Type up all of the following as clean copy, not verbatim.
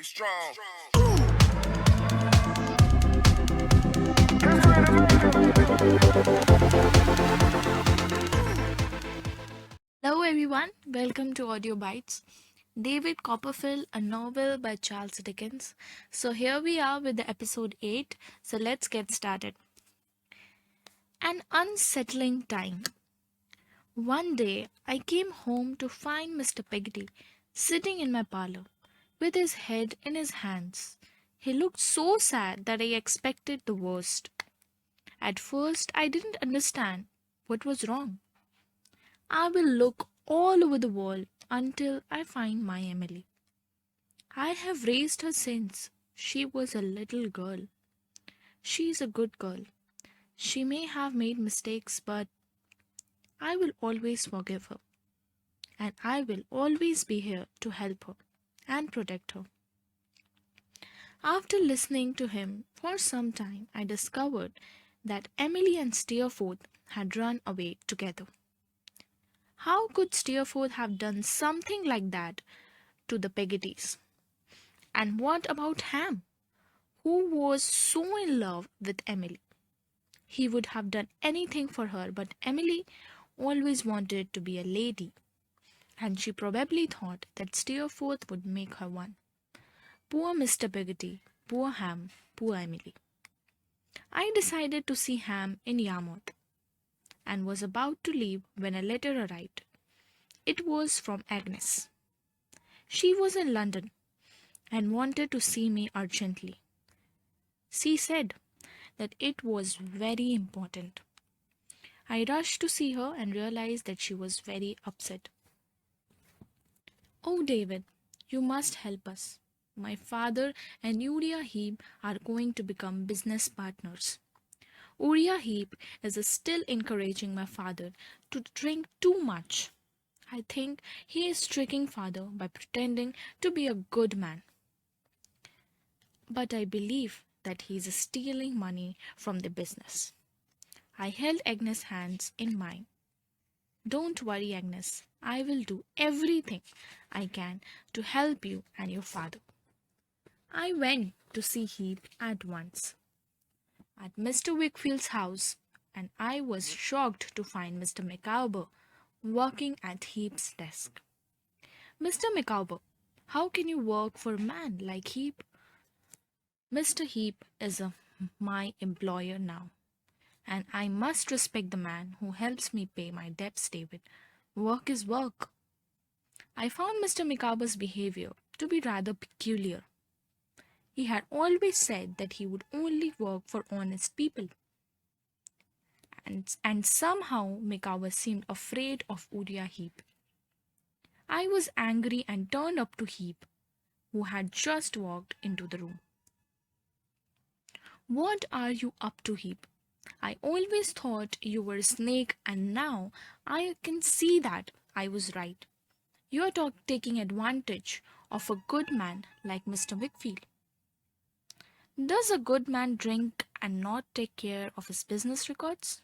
Be strong. Hello everyone, welcome to Audio Bites. David Copperfield, a novel by Charles Dickens. So here we are with the episode 8. So let's get started. An unsettling time. One day I came home to find Mr. Peggotty sitting in my parlor with his head in his hands. He looked so sad that I expected the worst. At first I didn't understand what was wrong. I will look all over the world until I find my Emily. I have raised her since she was a little girl. She is a good girl. She may have made mistakes, but I will always forgive her, and I will always be here to help her and protect her. After listening to him for some time, I discovered that Emily and Steerforth had run away together. How could Steerforth have done something like that to the Peggottys? And what about Ham, who was so in love with Emily? He would have done anything for her, but Emily always wanted to be a lady, and she probably thought that Steerforth would make her one. Poor Mr. Peggotty, poor Ham, poor Emily. I decided to see Ham in Yarmouth, and was about to leave when a letter arrived. It was from Agnes. She was in London and wanted to see me urgently. She said that it was very important. I rushed to see her and realized that she was very upset. "Oh, David, you must help us. My father and Uriah Heep are going to become business partners. Uriah Heep is still encouraging my father to drink too much. I think he is tricking father by pretending to be a good man. But I believe that he is stealing money from the business." I held Agnes' hands in mine. "Don't worry, Agnes. I will do everything I can to help you and your father." I went to see Heep at once at Mr. Wickfield's house, and I was shocked to find Mr. Micawber working at Heap's desk. "Mr. Micawber, how can you work for a man like Heap?" "Mr. Heap is my employer now, and I must respect the man who helps me pay my debts, David. Work is work." I found Mr. Micawber's behavior to be rather peculiar. He had always said that he would only work for honest people, and somehow Micawber seemed afraid of Uriah Heep. I was angry and turned up to Heep, who had just walked into the room. "What are you up to, Heep? I always thought you were a snake, and now I can see that I was right. You are taking advantage of a good man like Mr. Wickfield." "Does a good man drink and not take care of his business records?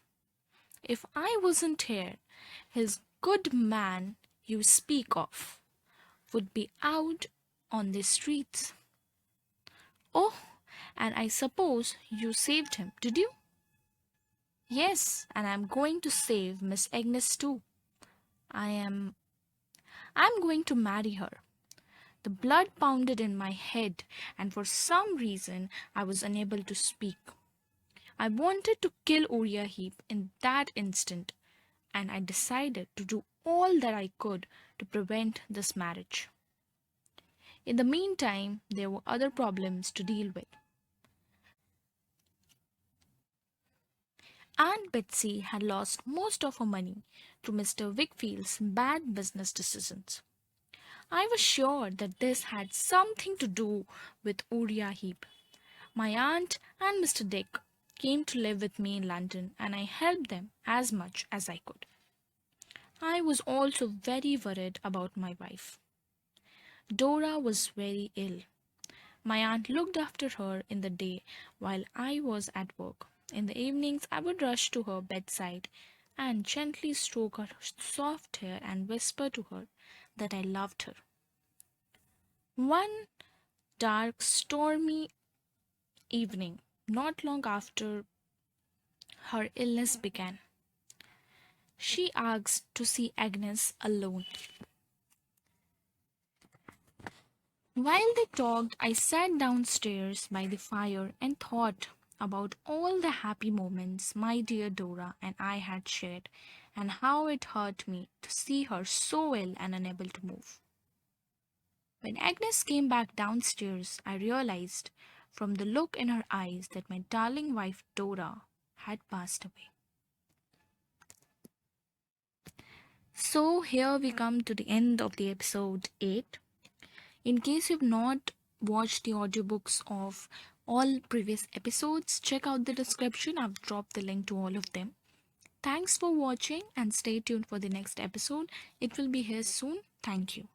If I wasn't here, his good man you speak of would be out on the streets." "Oh, and I suppose you saved him, did you?" "Yes, and I'm going to save Miss Agnes too. I'm going to marry her." The blood pounded in my head, and for some reason I was unable to speak. I wanted to kill Uriah Heep in that instant, and I decided to do all that I could to prevent this marriage. In the meantime, there were other problems to deal with. Aunt Betsy had lost most of her money through Mr. Wickfield's bad business decisions. I was sure that this had something to do with Uriah Heep. My aunt and Mr. Dick came to live with me in London, and I helped them as much as I could. I was also very worried about my wife. Dora was very ill. My aunt looked after her in the day while I was at work. In the evenings, I would rush to her bedside and gently stroke her soft hair and whisper to her that I loved her. One dark, stormy evening, not long after her illness began. She asked to see Agnes alone. While they talked, I sat downstairs by the fire and thought about all the happy moments my dear Dora and I had shared, and how it hurt me to see her so ill and unable to move. When Agnes came back downstairs, I realized from the look in her eyes that my darling wife Dora had passed away. So here we come to the end of the episode 8. In case you've not watched the audiobooks of all previous episodes, check out the description. I've dropped the link to all of them. Thanks for watching and stay tuned for the next episode. It will be here soon. Thank you.